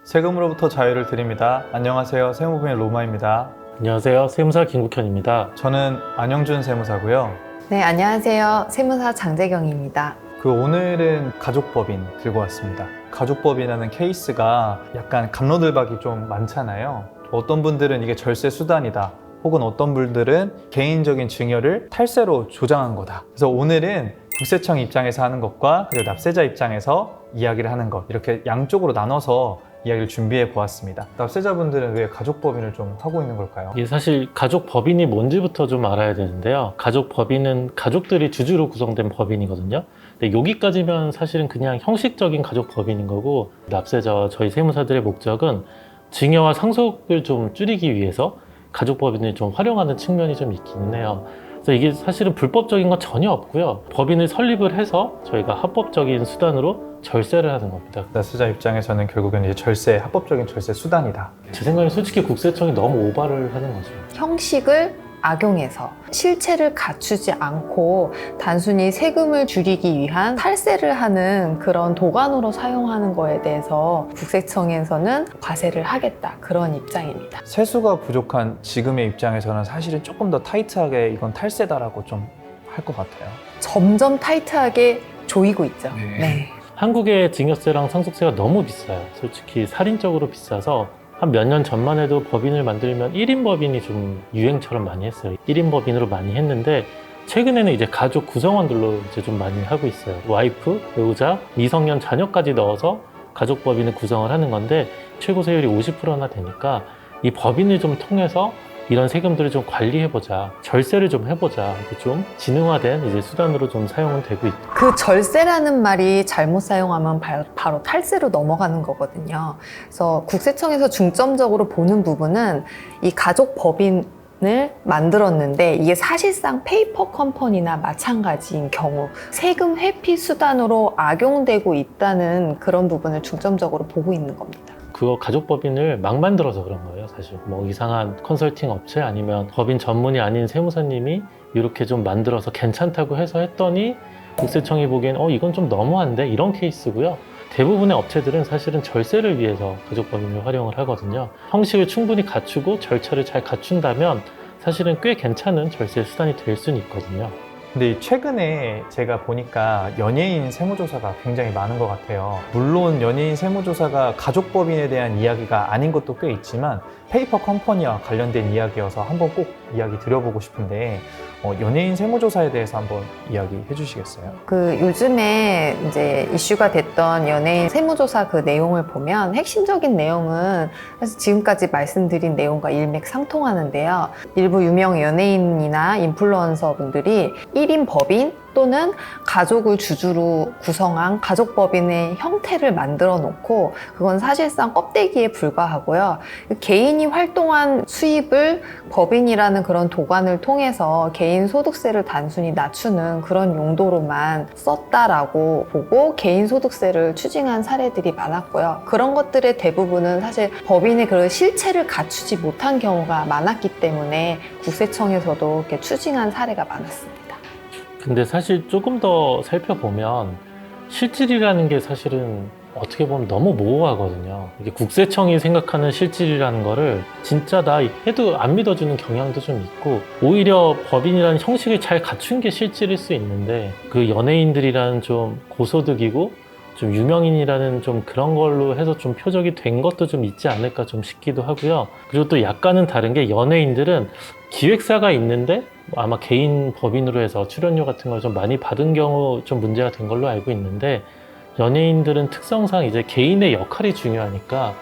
세금으로부터 자유를 드립니다. 안녕하세요. 세무부의 로마입니다. 안녕하세요. 세무사 김국현입니다. 저는 안영준 세무사고요. 네, 안녕하세요. 세무사 장재경입니다. 오늘은 가족법인 들고 왔습니다. 가족법인이라는 케이스가 약간 갑로들박이 좀 많잖아요. 어떤 분들은 이게 절세 수단이다. 혹은 어떤 분들은 개인적인 증여를 탈세로 조장한 거다. 그래서 오늘은 국세청 입장에서 하는 것과 그리고 납세자 입장에서 이야기를 하는 것, 이렇게 양쪽으로 나눠서 이야기를 준비해 보았습니다. 납세자분들은 왜 가족법인을 좀 하고 있는 걸까요? 이게 사실 가족법인이 뭔지부터 좀 알아야 되는데요. 가족법인은 가족들이 주주로 구성된 법인이거든요. 근데 여기까지면 사실은 그냥 형식적인 가족법인인 거고, 납세자와 저희 세무사들의 목적은 증여와 상속을 좀 줄이기 위해서 가족법인을 좀 활용하는 측면이 좀 있기는 해요. 그래서 이게 사실은 불법적인 건 전혀 없고요. 법인을 설립을 해서 저희가 합법적인 수단으로 절세를 하는 겁니다. 납세자 입장에서는 결국은 이제 절세, 합법적인 절세 수단이다. 제 생각엔 솔직히 국세청이 너무 오바를 하는 거죠. 형식을 악용해서 실체를 갖추지 않고 단순히 세금을 줄이기 위한 탈세를 하는 그런 도관으로 사용하는 거에 대해서 국세청에서는 과세를 하겠다, 그런 입장입니다. 세수가 부족한 지금의 입장에서는 사실은 조금 더 타이트하게 이건 탈세다라고 좀 할 것 같아요. 점점 타이트하게 조이고 있죠. 네. 한국의 증여세랑 상속세가 너무 비싸요. 솔직히 살인적으로 비싸서 한 몇 년 전만 해도 법인을 만들면 1인 법인이 좀 유행처럼 많이 했어요. 1인 법인으로 많이 했는데 최근에는 이제 가족 구성원들로 이제 좀 많이 하고 있어요. 와이프, 배우자, 미성년 자녀까지 넣어서 가족 법인을 구성을 하는 건데 최고 세율이 50%나 되니까 이 법인을 좀 통해서 이런 세금들을 좀 관리해보자, 절세를 좀 해보자, 이렇게 좀 지능화된 이제 수단으로 좀 사용은 되고 있다. 그 절세라는 말이 잘못 사용하면 바로 탈세로 넘어가는 거거든요. 그래서 국세청에서 중점적으로 보는 부분은 이 가족법인을 만들었는데 이게 사실상 페이퍼 컴퍼니나 마찬가지인 경우 세금 회피 수단으로 악용되고 있다는 그런 부분을 중점적으로 보고 있는 겁니다. 그거 가족법인을 막 만들어서 그런 거예요. 사실 뭐 이상한 컨설팅 업체 아니면 법인 전문이 아닌 세무사님이 이렇게 좀 만들어서 괜찮다고 해서 했더니 국세청이 보기엔 이건 좀 너무한데, 이런 케이스고요. 대부분의 업체들은 사실은 절세를 위해서 가족법인을 활용을 하거든요. 형식을 충분히 갖추고 절차를 잘 갖춘다면 사실은 꽤 괜찮은 절세 수단이 될 수는 있거든요. 근데 최근에 제가 보니까 연예인 세무조사가 굉장히 많은 것 같아요. 물론 연예인 세무조사가 가족법인에 대한 이야기가 아닌 것도 꽤 있지만 페이퍼 컴퍼니와 관련된 이야기여서 한번 꼭 이야기 드려보고 싶은데 연예인 세무조사에 대해서 한번 이야기 해주시겠어요? 요즘에 이제 이슈가 됐던 연예인 세무조사 그 내용을 보면 핵심적인 내용은 사실 지금까지 말씀드린 내용과 일맥상통하는데요. 일부 유명 연예인이나 인플루언서 분들이 1인 법인 또는 가족을 주주로 구성한 가족법인의 형태를 만들어 놓고 그건 사실상 껍데기에 불과하고요. 개인이 활동한 수입을 법인이라는 그런 도관을 통해서 개인 소득세를 단순히 낮추는 그런 용도로만 썼다라고 보고 개인 소득세를 추징한 사례들이 많았고요. 그런 것들의 대부분은 사실 법인의 그런 실체를 갖추지 못한 경우가 많았기 때문에 국세청에서도 이렇게 추징한 사례가 많았습니다. 근데 사실 조금 더 살펴보면 실질이라는 게 사실은 어떻게 보면 너무 모호하거든요. 이게 국세청이 생각하는 실질이라는 거를 진짜다 해도 안 믿어주는 경향도 좀 있고, 오히려 법인이라는 형식을 잘 갖춘 게 실질일 수 있는데 그 연예인들이라는 좀 고소득이고 좀 유명인이라는 좀 그런 걸로 해서 좀 표적이 된 것도 좀 있지 않을까 좀 싶기도 하고요. 그리고 또 약간은 다른 게 연예인들은 기획사가 있는데 아마 개인 법인으로 해서 출연료 같은 걸 좀 많이 받은 경우 좀 문제가 된 걸로 알고 있는데, 연예인들은 특성상 이제 개인의 역할이 중요하니까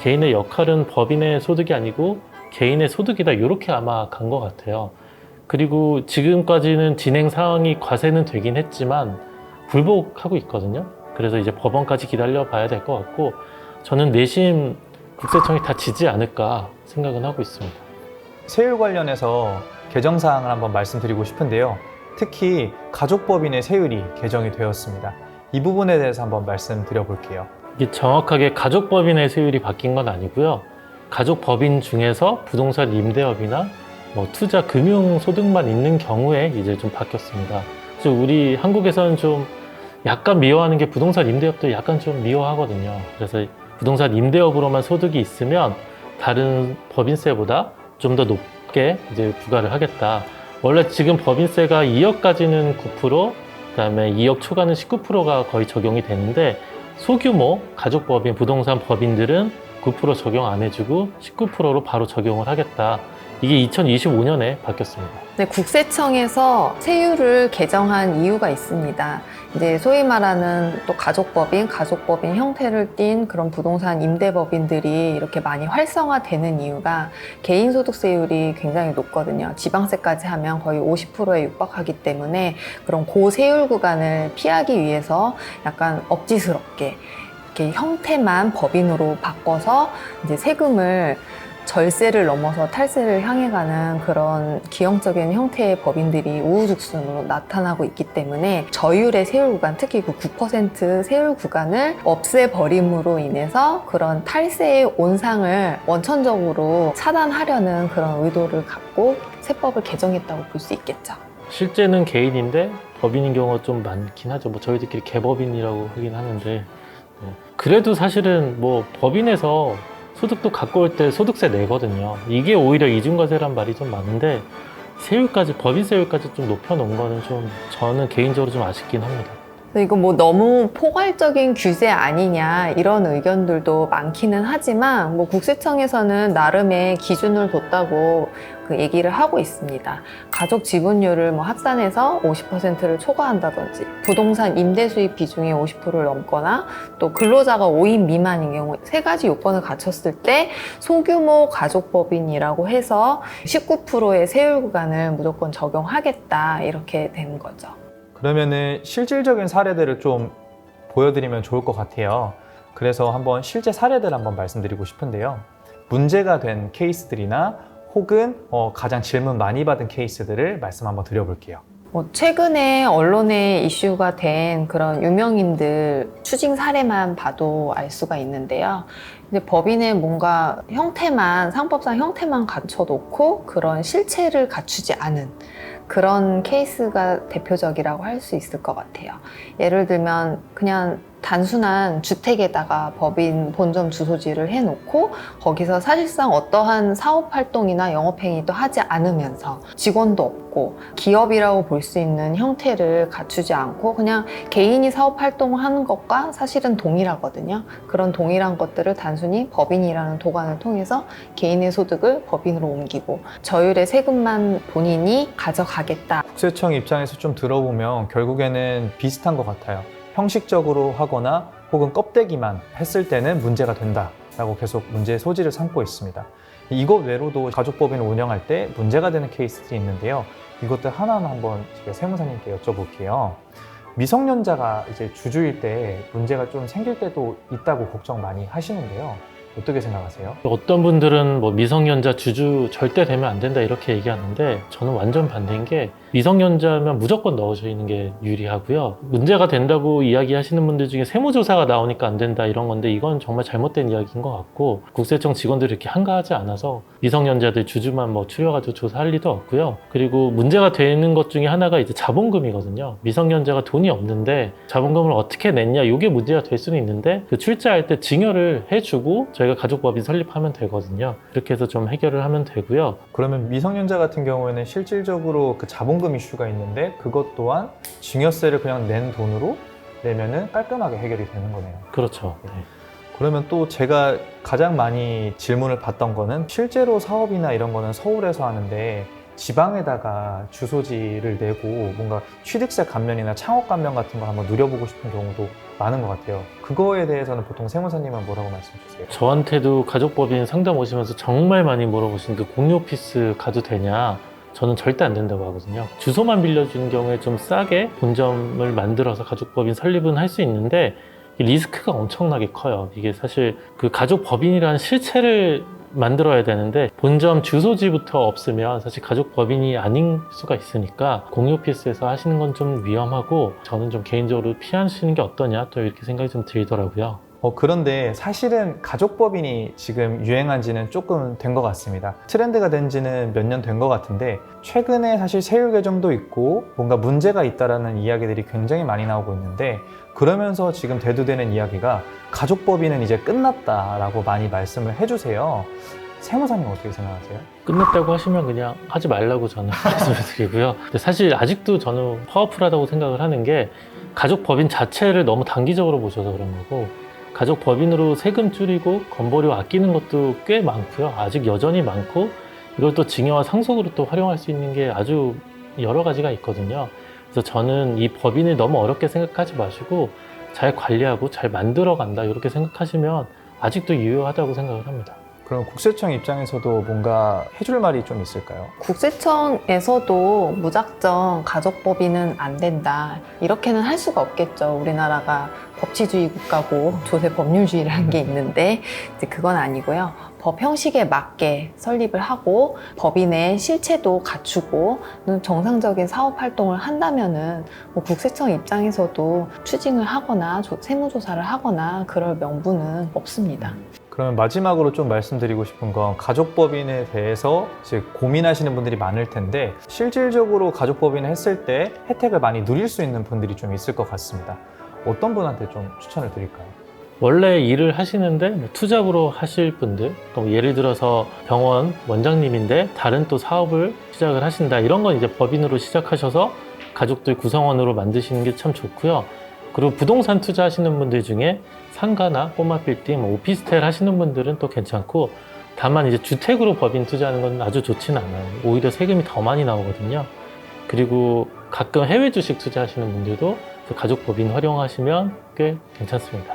개인의 역할은 법인의 소득이 아니고 개인의 소득이다, 이렇게 아마 간 것 같아요. 그리고 지금까지는 진행 상황이 과세는 되긴 했지만 불복하고 있거든요. 그래서 이제 법원까지 기다려 봐야 될 것 같고, 저는 내심 국세청이 다 지지 않을까 생각은 하고 있습니다. 세율 관련해서 개정사항을 한번 말씀드리고 싶은데요. 특히 가족법인의 세율이 개정이 되었습니다. 이 부분에 대해서 한번 말씀드려 볼게요. 이게 정확하게 가족법인의 세율이 바뀐 건 아니고요. 가족법인 중에서 부동산 임대업이나 뭐 투자 금융 소득만 있는 경우에 이제 좀 바뀌었습니다. 그래서 우리 한국에서는 좀 약간 미워하는 게 부동산 임대업도 약간 좀 미워하거든요. 그래서 부동산 임대업으로만 소득이 있으면 다른 법인세보다 좀 더 높게 이제 부과를 하겠다. 원래 지금 법인세가 2억까지는 9%, 그다음에 2억 초과는 19%가 거의 적용이 되는데 소규모 가족법인, 부동산 법인들은 9% 적용 안 해주고 19%로 바로 적용을 하겠다. 이게 2025년에 바뀌었습니다. 네, 국세청에서 세율을 개정한 이유가 있습니다. 이제 소위 말하는 또 가족법인 형태를 띈 그런 부동산 임대법인들이 이렇게 많이 활성화되는 이유가 개인소득세율이 굉장히 높거든요. 지방세까지 하면 거의 50%에 육박하기 때문에 그런 고세율 구간을 피하기 위해서 약간 억지스럽게 이렇게 형태만 법인으로 바꿔서 이제 세금을 절세를 넘어서 탈세를 향해 가는 그런 기형적인 형태의 법인들이 우후죽순으로 나타나고 있기 때문에 저율의 세율 구간, 특히 그 9% 세율 구간을 없애버림으로 인해서 그런 탈세의 온상을 원천적으로 차단하려는 그런 의도를 갖고 세법을 개정했다고 볼 수 있겠죠. 실제는 개인인데 법인인 경우가 좀 많긴 하죠. 뭐 저희들끼리 개법인이라고 하긴 하는데 그래도 사실은 뭐 법인에서 소득도 갖고 올 때 소득세 내거든요. 이게 오히려 이중과세란 말이 좀 많은데 세율까지, 법인 세율까지 좀 높여놓은 거는 좀 저는 개인적으로 좀 아쉽긴 합니다. 이거 뭐 너무 포괄적인 규제 아니냐 이런 의견들도 많기는 하지만 뭐 국세청에서는 나름의 기준을 뒀다고 그 얘기를 하고 있습니다. 가족 지분율을 뭐 합산해서 50%를 초과한다든지 부동산 임대 수입 비중이 50%를 넘거나 또 근로자가 5인 미만인 경우 세 가지 요건을 갖췄을 때 소규모 가족법인이라고 해서 19%의 세율 구간을 무조건 적용하겠다 이렇게 된 거죠. 그러면은 실질적인 사례들을 좀 보여드리면 좋을 것 같아요. 그래서 한번 실제 사례들 한번 말씀드리고 싶은데요. 문제가 된 케이스들이나 혹은 가장 질문 많이 받은 케이스들을 말씀 한번 드려볼게요. 최근에 언론에 이슈가 된 그런 유명인들 추징 사례만 봐도 알 수가 있는데요. 이제 법인의 뭔가 형태만, 상법상 형태만 갖춰놓고 그런 실체를 갖추지 않은 그런 케이스가 대표적이라고 할 수 있을 것 같아요. 예를 들면 그냥 단순한 주택에다가 법인 본점 주소지를 해놓고 거기서 사실상 어떠한 사업 활동이나 영업 행위도 하지 않으면서 직원도 없고 기업이라고 볼 수 있는 형태를 갖추지 않고 그냥 개인이 사업 활동을 하는 것과 사실은 동일하거든요. 그런 동일한 것들을 단순히 법인이라는 도관을 통해서 개인의 소득을 법인으로 옮기고 저율의 세금만 본인이 가져가겠다. 국세청 입장에서 좀 들어보면 결국에는 비슷한 것 같아요. 형식적으로 하거나 혹은 껍데기만 했을 때는 문제가 된다라고 계속 문제의 소지를 삼고 있습니다. 이것 외로도 가족법인을 운영할 때 문제가 되는 케이스들이 있는데요. 이것들 하나하나 한번 제가 세무사님께 여쭤볼게요. 미성년자가 이제 주주일 때 문제가 좀 생길 때도 있다고 걱정 많이 하시는데요. 어떻게 생각하세요? 어떤 분들은 뭐 미성년자 주주 절대 되면 안 된다 이렇게 얘기하는데 저는 완전 반대인 게 미성년자면 무조건 넣으시는 게 유리하고요. 문제가 된다고 이야기하시는 분들 중에 세무조사가 나오니까 안 된다 이런 건데 이건 정말 잘못된 이야기인 것 같고 국세청 직원들이 이렇게 한가하지 않아서 미성년자들 주주만 뭐 추려가지고 조사할 리도 없고요. 그리고 문제가 되는 것 중에 하나가 이제 자본금이거든요. 미성년자가 돈이 없는데 자본금을 어떻게 냈냐 이게 문제가 될 수는 있는데 그 출자할 때 증여를 해주고 저희가 가족법인 설립하면 되거든요. 이렇게 해서 좀 해결을 하면 되고요. 그러면 미성년자 같은 경우에는 실질적으로 그 자본금 이슈가 있는데 그것 또한 증여세를 그냥 낸 돈으로 내면은 깔끔하게 해결이 되는 거네요. 그렇죠. 네. 그러면 또 제가 가장 많이 질문을 받던 거는 실제로 사업이나 이런 거는 서울에서 하는데 지방에다가 주소지를 내고 뭔가 취득세 감면이나 창업 감면 같은 거 한번 누려보고 싶은 경우도 많은 것 같아요. 그거에 대해서는 보통 세무사님은 뭐라고 말씀 주세요? 저한테도 가족법인 상담 오시면서 정말 많이 물어보시는 그 공유 오피스 가도 되냐? 저는 절대 안 된다고 하거든요. 주소만 빌려주는 경우에 좀 싸게 본점을 만들어서 가족법인 설립은 할 수 있는데 리스크가 엄청나게 커요. 이게 사실 그 가족법인이라는 실체를 만들어야 되는데 본점 주소지부터 없으면 사실 가족법인이 아닌 수가 있으니까 공유 오피스에서 하시는 건 좀 위험하고 저는 좀 개인적으로 피하시는 게 어떠냐 또 이렇게 생각이 좀 들더라고요. 그런데 사실은 가족법인이 지금 유행한 지는 조금 된 것 같습니다. 트렌드가 된 지는 몇 년 된 것 같은데 최근에 사실 세율 개정도 있고 뭔가 문제가 있다라는 이야기들이 굉장히 많이 나오고 있는데 그러면서 지금 대두되는 이야기가 가족법인은 이제 끝났다라고 많이 말씀을 해주세요. 세무사님 어떻게 생각하세요? 끝났다고 하시면 그냥 하지 말라고 저는 말씀을 드리고요. 근데 사실 아직도 저는 파워풀하다고 생각을 하는 게 가족법인 자체를 너무 단기적으로 보셔서 그런 거고, 가족법인으로 세금 줄이고 건보료 아끼는 것도 꽤 많고요. 아직 여전히 많고, 이걸 또 증여와 상속으로 또 활용할 수 있는 게 아주 여러 가지가 있거든요. 그래서 저는 이 법인을 너무 어렵게 생각하지 마시고 잘 관리하고 잘 만들어 간다 이렇게 생각하시면 아직도 유효하다고 생각을 합니다. 그럼 국세청 입장에서도 뭔가 해줄 말이 좀 있을까요? 국세청에서도 무작정 가족법인은 안 된다. 이렇게는 할 수가 없겠죠. 우리나라가 법치주의 국가고 조세 법률주의라는 게 있는데 이제 그건 아니고요. 법 형식에 맞게 설립을 하고 법인의 실체도 갖추고 정상적인 사업 활동을 한다면은 뭐 국세청 입장에서도 추징을 하거나 세무조사를 하거나 그럴 명분은 없습니다. 그러면 마지막으로 좀 말씀드리고 싶은 건 가족법인에 대해서 이제 고민하시는 분들이 많을 텐데 실질적으로 가족법인을 했을 때 혜택을 많이 누릴 수 있는 분들이 좀 있을 것 같습니다. 어떤 분한테 좀 추천을 드릴까요? 원래 일을 하시는데 뭐 투잡으로 하실 분들, 그러니까 예를 들어서 병원 원장님인데 다른 또 사업을 시작을 하신다, 이런 건 이제 법인으로 시작하셔서 가족들 구성원으로 만드시는 게 참 좋고요. 그리고 부동산 투자하시는 분들 중에 상가나 꼬마 빌딩, 오피스텔 하시는 분들은 또 괜찮고, 다만 이제 주택으로 법인 투자하는 건 아주 좋지는 않아요. 오히려 세금이 더 많이 나오거든요. 그리고 가끔 해외 주식 투자하시는 분들도 가족 법인 활용하시면 꽤 괜찮습니다.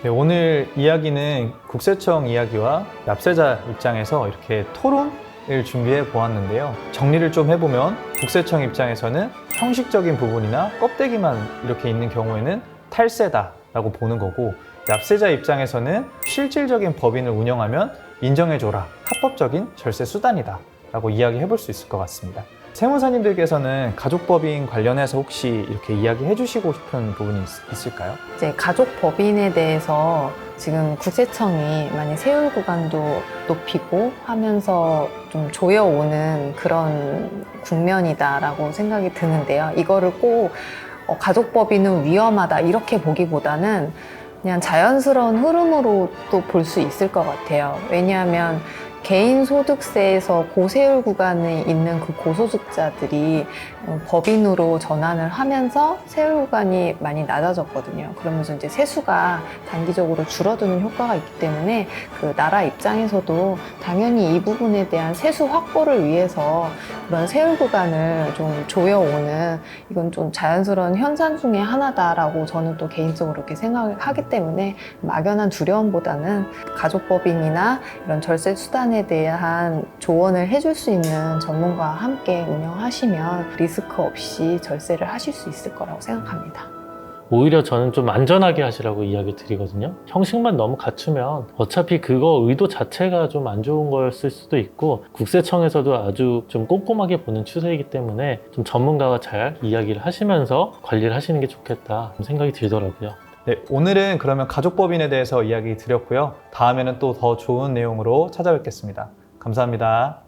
네, 오늘 이야기는 국세청 이야기와 납세자 입장에서 이렇게 토론을 준비해 보았는데요. 정리를 좀 해보면 국세청 입장에서는 형식적인 부분이나 껍데기만 이렇게 있는 경우에는 탈세다라고 보는 거고, 납세자 입장에서는 실질적인 법인을 운영하면 인정해줘라, 합법적인 절세 수단이다 라고 이야기해 볼 수 있을 것 같습니다. 세무사님들께서는 가족법인 관련해서 혹시 이렇게 이야기해 주시고 싶은 부분이 있을까요? 이제 가족법인에 대해서 지금 국세청이 많이 세율 구간도 높이고 하면서 좀 조여오는 그런 국면이다라고 생각이 드는데요. 이거를 꼭 가족법인은 위험하다 이렇게 보기보다는 그냥 자연스러운 흐름으로 또 볼 수 있을 것 같아요. 왜냐하면 개인소득세에서 고세율 구간에 있는 그 고소득자들이 법인으로 전환을 하면서 세율 구간이 많이 낮아졌거든요. 그러면서 이제 세수가 단기적으로 줄어드는 효과가 있기 때문에 그 나라 입장에서도 당연히 이 부분에 대한 세수 확보를 위해서 그런 세율 구간을 좀 조여오는, 이건 좀 자연스러운 현상 중에 하나다라고 저는 또 개인적으로 그렇게 생각을 하기 때문에 막연한 두려움보다는 가족법인이나 이런 절세 수단에 대한 조언을 해줄 수 있는 전문가와 함께 운영하시면 리스크 없이 절세를 하실 수 있을 거라고 생각합니다. 오히려 저는 좀 안전하게 하시라고 이야기 드리거든요. 형식만 너무 갖추면 어차피 그거 의도 자체가 좀 안 좋은 거였을 수도 있고, 국세청에서도 아주 좀 꼼꼼하게 보는 추세이기 때문에 좀 전문가와 잘 이야기를 하시면서 관리를 하시는 게 좋겠다 생각이 들더라고요. 네, 오늘은 그러면 가족법인에 대해서 이야기 드렸고요. 다음에는 또 더 좋은 내용으로 찾아뵙겠습니다. 감사합니다.